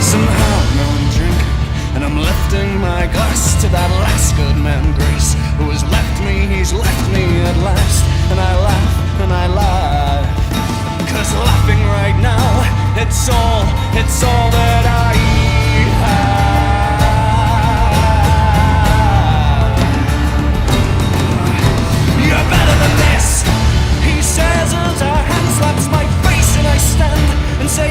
Somehow now I'm drinking, and I'm lifting my glass to that last good man Grace, who has left me, he's left me at last. And I laugh and I laugh, 'cause laughing right now, it's all that I have. You're better than this, he says as our hand slaps my face, and I stand and say